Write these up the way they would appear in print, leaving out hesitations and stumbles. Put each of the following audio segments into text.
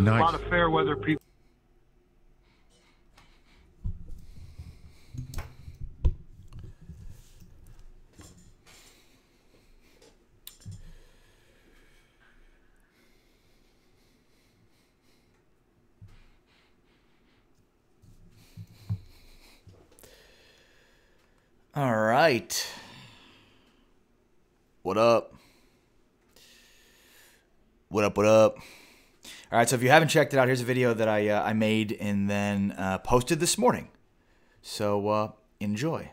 Nice. A lot of fair weather people. All right. What up? What up, what up? All right, so if you haven't checked it out, here's a video that I made and then posted this morning. So enjoy.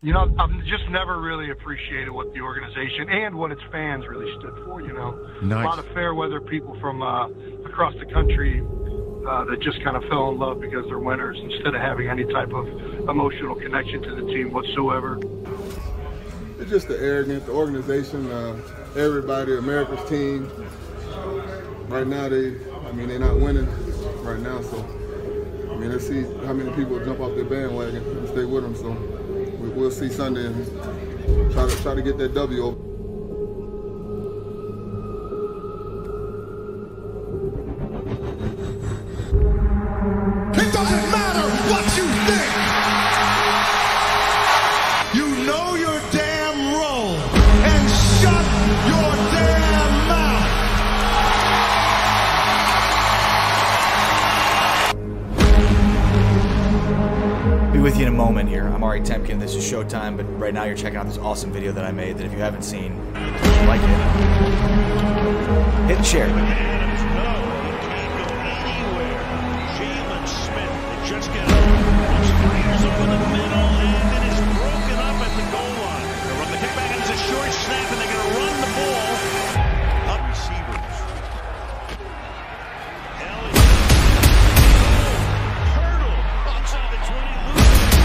You know, I've just never really appreciated what the organization and what its fans really stood for, you know. Nice. A lot of fair weather people from across the country that just kind of fell in love because they're winners instead of having any type of emotional connection to the team whatsoever. It's just the arrogance, the organization, everybody, America's team. Right now, they're not winning right now, so, I mean, let's see how many people jump off their bandwagon and stay with them, so we'll see Sunday and try to get that W over. It doesn't matter what you think. You know your damn role and shut your damn mouth. Be with you in a moment here. I'm Ari Temkin. This is Showtime, but right now you're checking out this awesome video that I made that if you haven't seen, like it. Hit share. Just get fires over the middle, and it is broken up at the goal line. They run the kickback, and it's a short snap, and they're going to run the ball. Up receivers. Elliott. Hurdle. Outside the 20. Loses.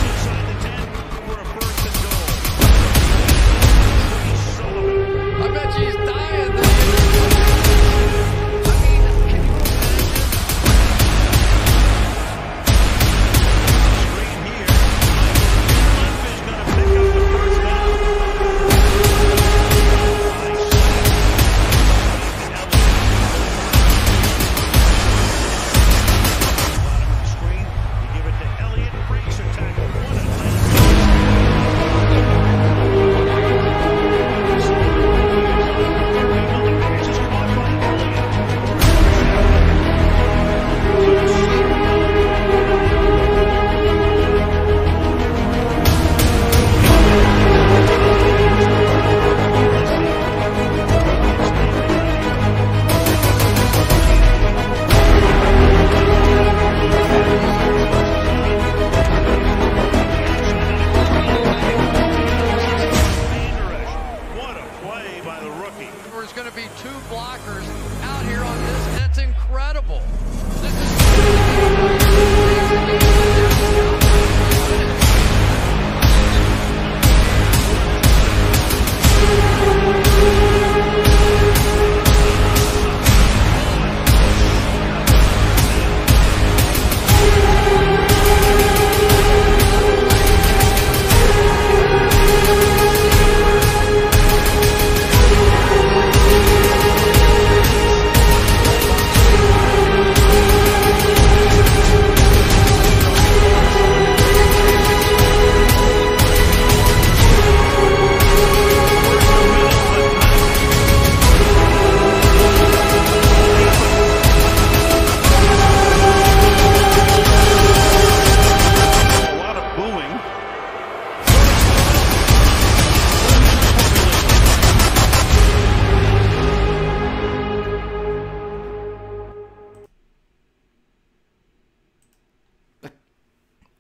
Inside the 10 for a first and goal. I bet you he's dying there.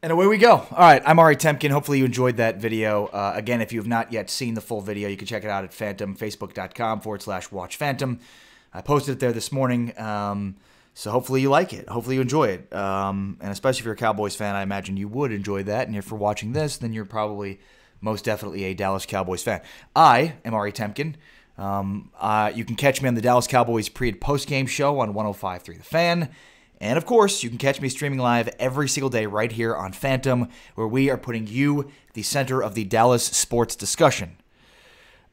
And away we go. All right, I'm Ari Temkin. Hopefully you enjoyed that video. Again, if you have not yet seen the full video, you can check it out at Phantom, facebook.com/watchphantom. I posted it there this morning, so hopefully you like it. Hopefully you enjoy it. And especially if you're a Cowboys fan, I imagine you would enjoy that. And if you're watching this, then you're probably most definitely a Dallas Cowboys fan. I am Ari Temkin. You can catch me on the Dallas Cowboys pre- and post-game show on 105.3 The Fan. And, of course, you can catch me streaming live every single day right here on Phantom, where we are putting you at the center of the Dallas sports discussion.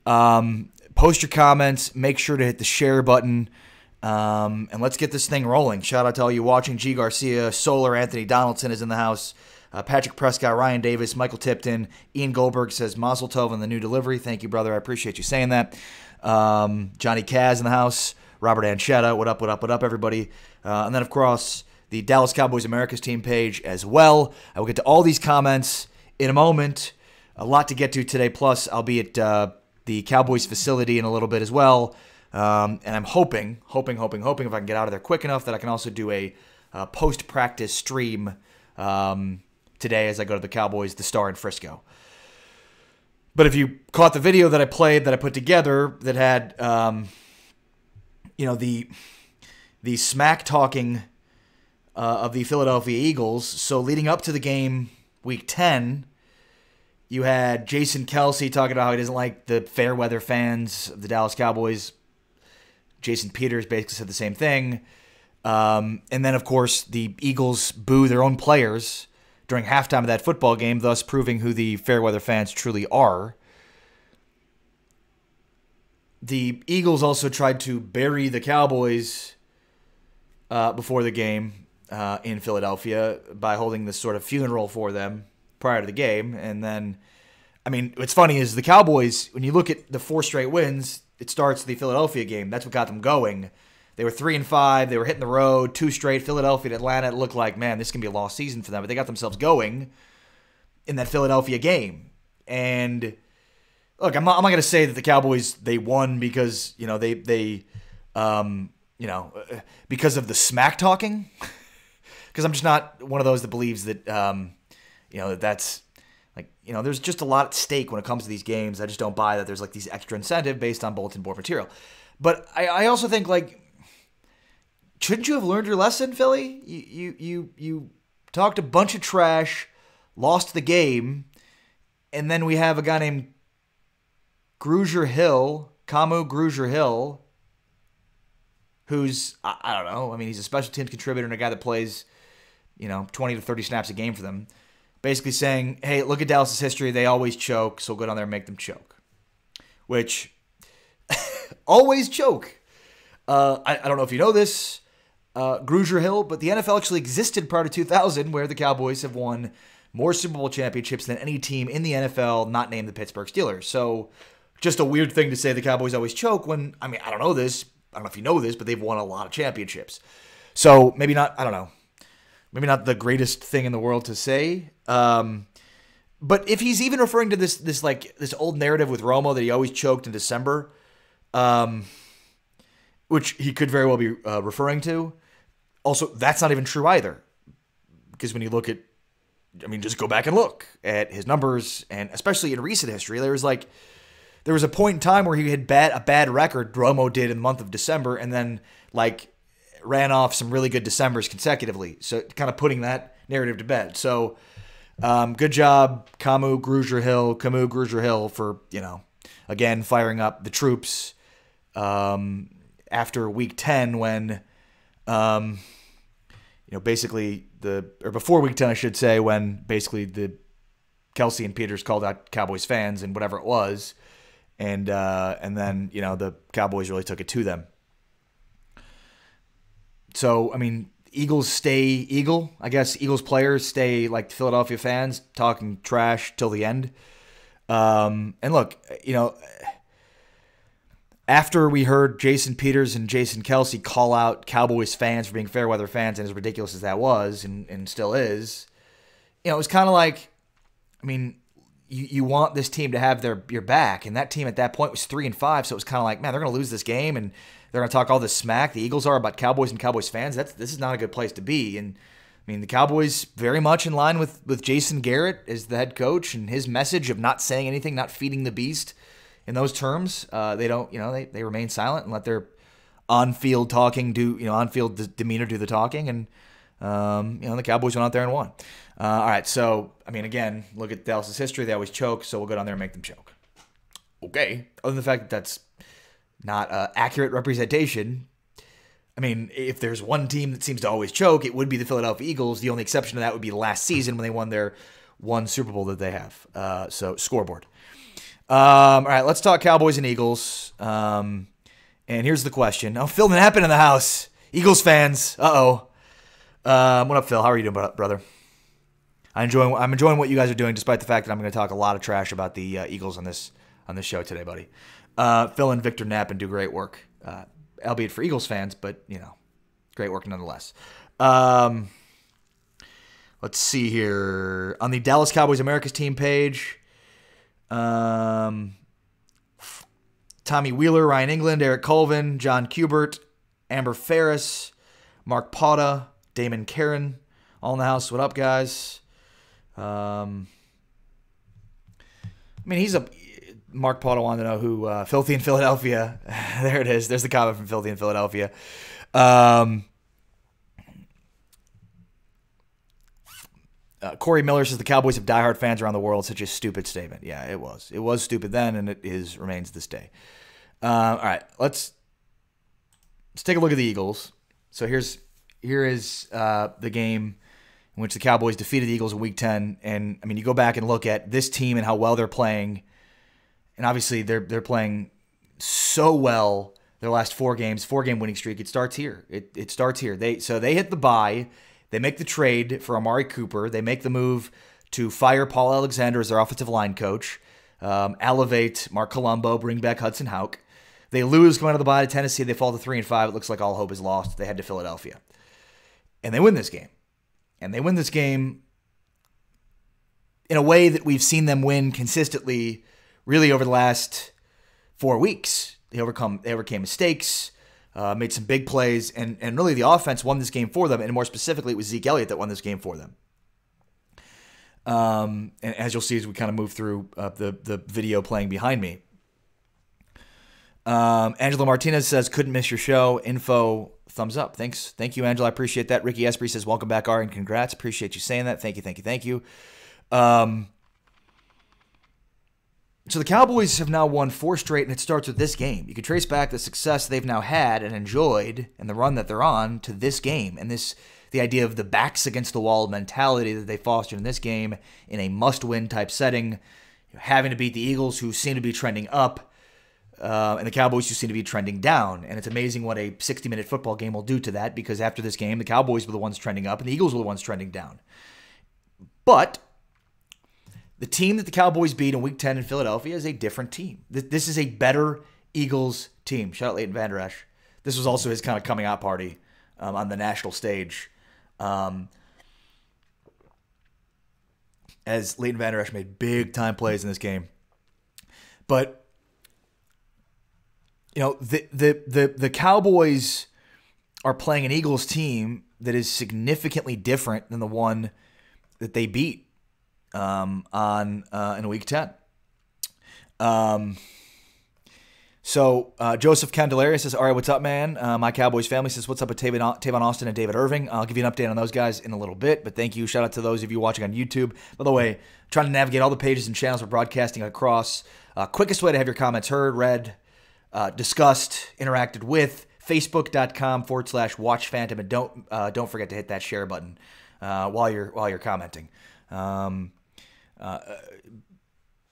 Post your comments. Make sure to hit the share button. And let's get this thing rolling. Shout out to all you watching. G. Garcia, Solar, Anthony Donaldson is in the house. Patrick Prescott, Ryan Davis, Michael Tipton, Ian Goldberg says Mazel Tov on the new delivery. Thank you, brother. I appreciate you saying that. Johnny Kaz in the house. Robert Anchetta. What up, what up, what up, everybody? And then, of course, the Dallas Cowboys America's team page as well. I will get to all these comments in a moment. A lot to get to today. Plus, I'll be at the Cowboys facility in a little bit as well. And I'm hoping if I can get out of there quick enough that I can also do a post-practice stream today as I go to the Cowboys, the Star in Frisco. But if you caught the video that I played, that I put together, that had, the smack talking of the Philadelphia Eagles. So leading up to the game, Week 10, you had Jason Kelce talking about how he doesn't like the fair weather fans of the Dallas Cowboys. Jason Peters basically said the same thing. And then, of course, the Eagles boo their own players during halftime of that football game, thus proving who the fair weather fans truly are. The Eagles also tried to bury the Cowboys before the game in Philadelphia by holding this sort of funeral for them prior to the game. And then, I mean, what's funny is the Cowboys, when you look at the 4 straight wins, it starts the Philadelphia game. That's what got them going. They were 3-5. They were hitting the road, 2 straight. Philadelphia and Atlanta. It looked like, man, this can be a lost season for them. But they got themselves going in that Philadelphia game. And look, I'm not going to say that the Cowboys, they won because, because of the smack talking. Because I'm just not one of those that believes that, that's like, there's just a lot at stake when it comes to these games. I just don't buy that there's like these extra incentive based on bulletin board material. But I also think, like, shouldn't you have learned your lesson, Philly? You talked a bunch of trash, lost the game, and then we have a guy named Camu Grugier-Hill, who's, I don't know, I mean, he's a special teams contributor and a guy that plays, 20 to 30 snaps a game for them, basically saying, hey, look at Dallas' history. They always choke, so go down there and make them choke. Which, always choke. I don't know if you know this, Grugier-Hill, but the NFL actually existed prior to 2000, where the Cowboys have won more Super Bowl championships than any team in the NFL not named the Pittsburgh Steelers. So just a weird thing to say the Cowboys always choke when, I mean, I don't know this. I don't know if you know this, but they've won a lot of championships. So maybe not, I don't know. Maybe not the greatest thing in the world to say. But if he's even referring to this old narrative with Romo that he always choked in December, which he could very well be referring to. Also, that's not even true either. Because when you look at, just go back and look at his numbers, and especially in recent history, there was a point in time where he had a bad record, Romo did in the month of December, and then ran off some really good Decembers consecutively. So kind of putting that narrative to bed. So good job, Camu Grugier-Hill for, again, firing up the troops after Week 10 when, before Week 10, I should say, when basically the Kelce and Peters called out Cowboys fans and whatever it was. And then, the Cowboys really took it to them. So, Eagles stay Eagle. I guess Eagles players stay like the Philadelphia fans, talking trash till the end. And look, after we heard Jason Peters and Jason Kelce call out Cowboys fans for being fair weather fans, and as ridiculous as that was and still is, it was kind of like, you want this team to have your back, and that team at that point was 3-5, so it was kind of like, man, they're going to lose this game, and they're going to talk all this smack. The Eagles are about Cowboys and Cowboys fans. This is not a good place to be. And the Cowboys very much in line with Jason Garrett as the head coach and his message of not saying anything, not feeding the beast in those terms. They don't, they remain silent and let their on-field talking on-field demeanor do the talking, and the Cowboys went out there and won. All right, so again, look at Dallas' history. They always choke, so we'll go down there and make them choke. Okay, other than the fact that that's not accurate representation. If there's one team that seems to always choke, it would be the Philadelphia Eagles. The only exception to that would be last season when they won their one Super Bowl that they have. So scoreboard. All right, let's talk Cowboys and Eagles. And here's the question. Oh, Phil Knappen in the house. Eagles fans. Uh-oh. What up, Phil? How are you doing, brother? I'm enjoying what you guys are doing, despite the fact that I'm going to talk a lot of trash about the Eagles on this show today, buddy. Phil and Victor Knappen do great work, albeit for Eagles fans, but great work nonetheless. Let's see here on the Dallas Cowboys America's team page. Tommy Wheeler, Ryan England, Eric Colvin, John Kubert, Amber Ferris, Mark Potta, Damon Karen, all in the house. What up, guys? Mark Potta wanted to know who Filthy in Philadelphia. There it is. There's the comment from Filthy in Philadelphia. Corey Miller says the Cowboys have diehard fans around the world. Such a stupid statement. Yeah, it was. It was stupid then, and it remains this day. All right, let's take a look at the Eagles. So here is the game in which the Cowboys defeated the Eagles in Week 10. And you go back and look at this team and how well they're playing, and obviously they're playing so well. Their last 4 games, 4-game winning streak. It starts here. It starts here. They hit the bye. They make the trade for Amari Cooper. They make the move to fire Paul Alexander as their offensive line coach, elevate Mark Colombo, bring back Hudson Houck. They lose going to the bye to Tennessee. They fall to 3-5. It looks like all hope is lost. They head to Philadelphia. And they win this game. And they win this game in a way that we've seen them win consistently really over the last 4 weeks. They overcame mistakes, made some big plays, and really the offense won this game for them. And more specifically, it was Zeke Elliott that won this game for them. And as you'll see as we kind of move through the video playing behind me. Angela Martinez says, couldn't miss your show. Info, thumbs up. Thanks. Thank you, Angela. I appreciate that. Ricky Espry says, welcome back, Ari, and congrats. Appreciate you saying that. Thank you. So the Cowboys have now won 4 straight, and it starts with this game. You can trace back the success they've now had and enjoyed and the run that they're on to this game. And the idea of the backs against the wall mentality that they fostered in this game in a must-win type setting, having to beat the Eagles, who seem to be trending up, and the Cowboys, who seem to be trending down. And it's amazing what a 60-minute football game will do to that, because after this game, the Cowboys were the ones trending up and the Eagles were the ones trending down. But the team that the Cowboys beat in Week 10 in Philadelphia is a different team. This is a better Eagles team. Shout out Leighton Vander Esch. This was also his kind of coming out party on the national stage. As Leighton Vander Esch made big-time plays in this game. But the Cowboys are playing an Eagles team that is significantly different than the one that they beat in Week 10. So Joseph Candelaria says, all right, what's up, man? My Cowboys family says, what's up with Tavon Austin and David Irving? I'll give you an update on those guys in a little bit, but thank you. Shout out to those of you watching on YouTube. By the way, trying to navigate all the pages and channels we're broadcasting across. Quickest way to have your comments heard, read, discussed, interacted with, facebook.com/watchphantom, and don't forget to hit that share button while you're commenting.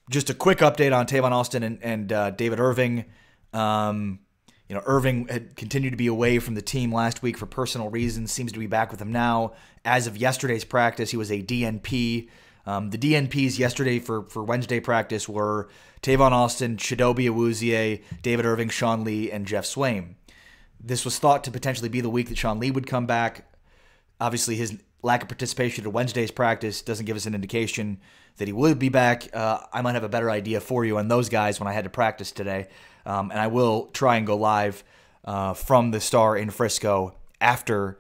Just a quick update on Tavon Austin and David Irving. Irving had continued to be away from the team last week for personal reasons. Seems to be back with them now. As of yesterday's practice, he was a DNP. The DNPs yesterday for Wednesday practice were Tavon Austin, Chidobe Awuzie, David Irving, Sean Lee, and Jeff Swaim. This was thought to potentially be the week that Sean Lee would come back. Obviously, his lack of participation at Wednesday's practice doesn't give us an indication that he would be back. I might have a better idea for you on those guys when I head to practice today. And I will try and go live from the Star in Frisco after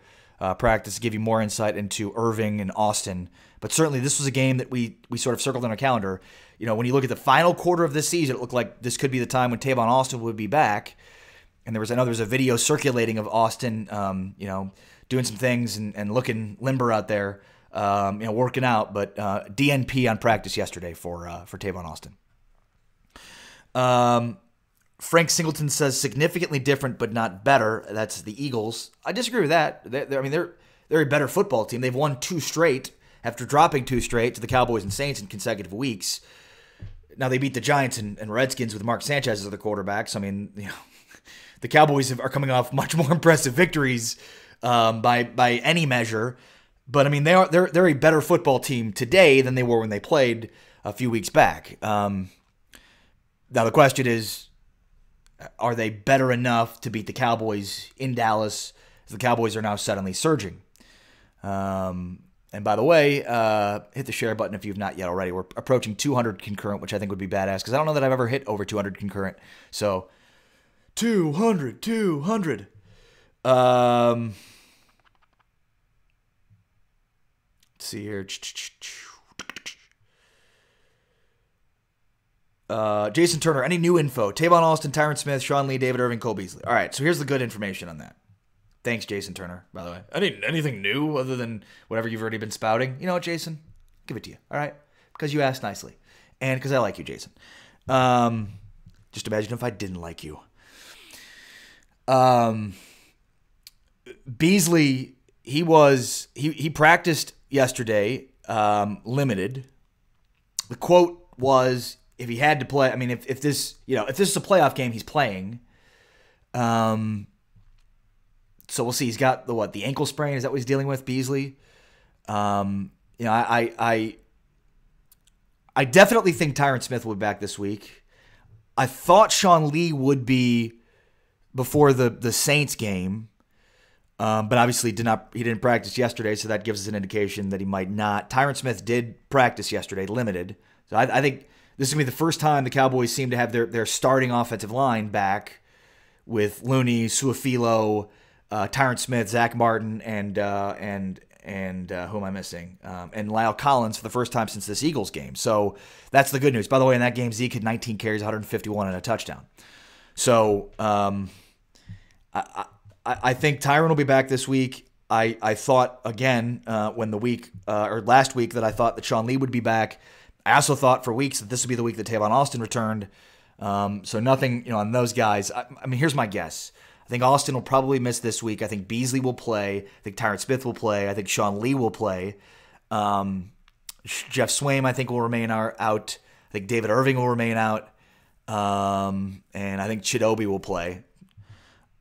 practice to give you more insight into Irving and Austin. But certainly this was a game that we sort of circled on our calendar. When you look at the final quarter of this season, it looked like this could be the time when Tavon Austin would be back. And there was a video circulating of Austin, doing some things and looking limber out there, working out. But DNP on practice yesterday for Tavon Austin. Frank Singleton says significantly different but not better. That's the Eagles. I disagree with that. They're a better football team. They've won 2 straight after dropping 2 straight to the Cowboys and Saints in consecutive weeks. Now they beat the Giants and Redskins with Mark Sanchez as the quarterback. So the Cowboys are coming off much more impressive victories by any measure. But I mean, they're a better football team today than they were when they played a few weeks back. Now the question is, are they better enough to beat the Cowboys in Dallas? The Cowboys are now suddenly surging. And by the way, hit the share button if you've not yet already. We're approaching 200 concurrent, which I think would be badass because I don't know that I've ever hit over 200 concurrent. So 200. Let's see here. Jason Turner, any new info? Tavon Austin, Tyron Smith, Sean Lee, David Irving, Cole Beasley. All right, so here's the good information on that. Thanks, Jason Turner, by the way. Anything new other than whatever you've already been spouting? You know what, Jason? Give it to you, all right? Because you asked nicely. And because I like you, Jason. Just imagine if I didn't like you. Beasley, he practiced yesterday, limited. The quote was, if he had to play, I mean, if this is a playoff game, he's playing. So we'll see. He's got the ankle sprain. Is that what he's dealing with, Beasley? I definitely think Tyron Smith will be back this week. I thought Sean Lee would be before the Saints game, but obviously he didn't practice yesterday, so that gives us an indication that he might not. Tyron Smith did practice yesterday, limited. So I think this is going to be the first time the Cowboys seem to have their starting offensive line back with Looney, Suafilo, Tyron Smith, Zach Martin, and who am I missing? And Lyle Collins for the first time since this Eagles game. So that's the good news. By the way, in that game, Zeke had 19 carries, 151, and a touchdown. So I think Tyron will be back this week. I thought, again, last week that I thought that Sean Lee would be back. I also thought for weeks that this would be the week that Tavon Austin returned. So nothing, on those guys. I mean, here's my guess. I think Austin will probably miss this week. I think Beasley will play. I think Tyron Smith will play. I think Sean Lee will play. Jeff Swaim, I think, will remain out. I think David Irving will remain out. And I think Chidobe will play.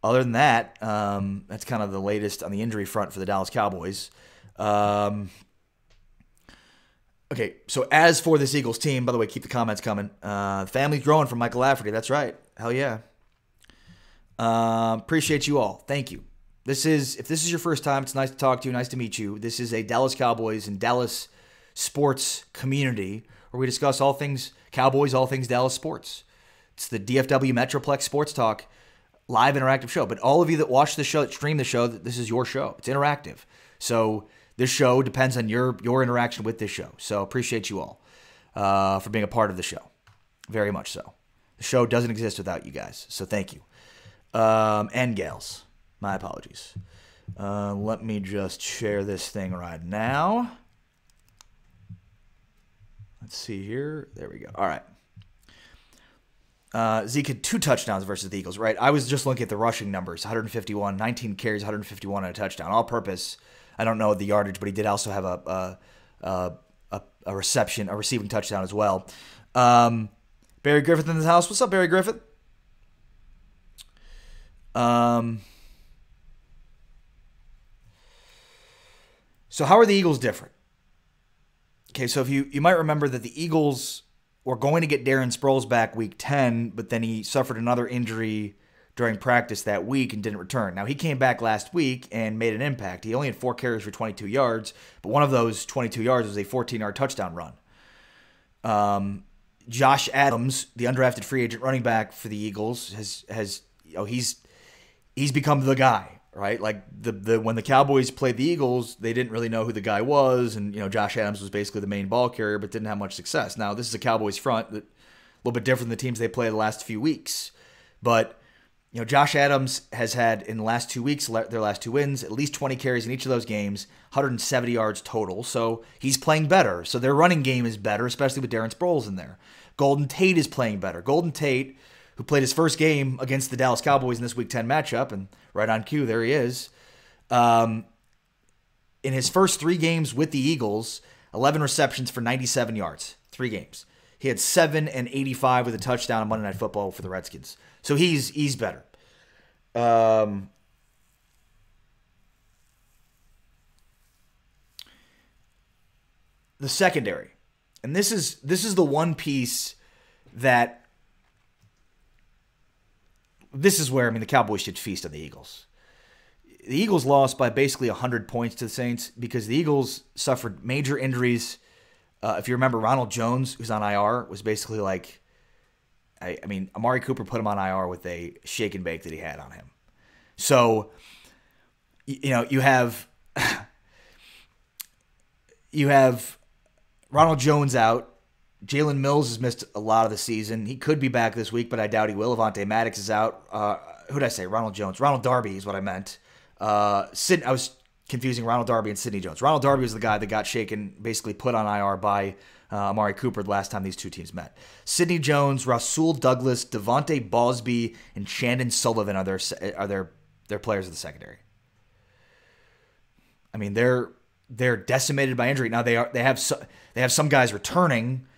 Other than that, that's kind of the latest on the injury front for the Dallas Cowboys. Okay, so as for this Eagles team, by the way, keep the comments coming. Family's growing from Michael Lafferty. That's right. Hell yeah. Appreciate you all. Thank you. If this is your first time, it's nice to talk to you, nice to meet you. This is a Dallas Cowboys and Dallas sports community where we discuss all things Cowboys, all things Dallas sports. It's the DFW Metroplex Sports Talk live interactive show. But all of you that watch the show, that stream the show, this is your show. It's interactive. So this show depends on your interaction with this show. So appreciate you all for being a part of the show. Very much so. The show doesn't exist without you guys. So thank you. And gals. My apologies. Let me just share this thing right now. Let's see here. There we go. All right. Zeke had 2 touchdowns versus the Eagles, right? I was just looking at the rushing numbers. 151, 19 carries, 151 and a touchdown. All purpose. I don't know the yardage, but he did also have a receiving touchdown as well. Barry Griffith in the house. What's up, Barry Griffith? So how are the Eagles different? Okay, so if you might remember that the Eagles were going to get Darren Sproles back week 10, but then he suffered another injury during practice that week and didn't return. Now, he came back last week and made an impact. He only had 4 carries for 22 yards, but one of those 22 yards was a 14-yard touchdown run. Josh Adams, the undrafted free agent running back for the Eagles, he's become the guy, right? Like when the Cowboys played the Eagles, they didn't really know who the guy was, and Josh Adams was basically the main ball carrier, but didn't have much success. Now this is a Cowboys front that a little bit different than the teams they played the last few weeks, but Josh Adams has had in the last 2 weeks, their last 2 wins, at least 20 carries in each of those games, 170 yards total. So he's playing better. So their running game is better, especially with Darren Sproles in there. Golden Tate is playing better. Golden Tate, who played his first game against the Dallas Cowboys in this Week 10 matchup, and right on cue, there he is. In his first 3 games with the Eagles, 11 receptions for 97 yards, 3 games. He had 7 and 85 with a touchdown on Monday Night Football for the Redskins. So he's better. The secondary. And this is the one piece that this is where, I mean, the Cowboys should feast on the Eagles. The Eagles lost by basically 100 points to the Saints because the Eagles suffered major injuries. If you remember, Ronald Jones, who's on IR, was basically like, I mean, Amari Cooper put him on IR with a shake and bake that he had on him. So, you know, you have Ronald Jones out. Jalen Mills has missed a lot of the season. He could be back this week, but I doubt he will. Avonte Maddox is out. Who did I say? Ronald Jones. Ronald Darby is what I meant. I was confusing Ronald Darby and Sidney Jones. Ronald Darby was the guy that got shaken, basically put on IR by Amari Cooper the last time these two teams met. Sidney Jones, Rasul Douglas, Devontae Bosby, and Shandon Sullivan are their players of the secondary. I mean, they're decimated by injury. Now they have some guys returning.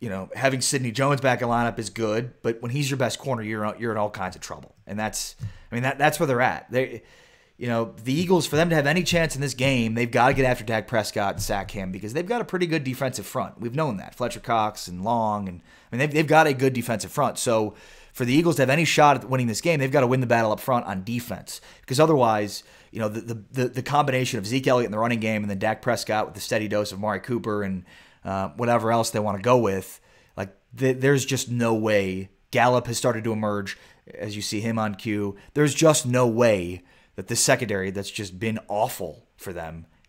You know, having Sidney Jones back in lineup is good, but when he's your best corner, you're in all kinds of trouble. And that's where they're at. You know, the Eagles, for them to have any chance in this game, they've got to get after Dak Prescott and sack him because they've got a pretty good defensive front. We've known that. Fletcher Cox and Long, and I mean they've got a good defensive front. So for the Eagles to have any shot at winning this game, they've got to win the battle up front on defense because otherwise, you know, the combination of Zeke Elliott in the running game and then Dak Prescott with the steady dose of Amari Cooper and whatever else they want to go with, like there's just no way. Gallup has started to emerge as you see him on cue. There's just no way that the secondary that's just been awful for them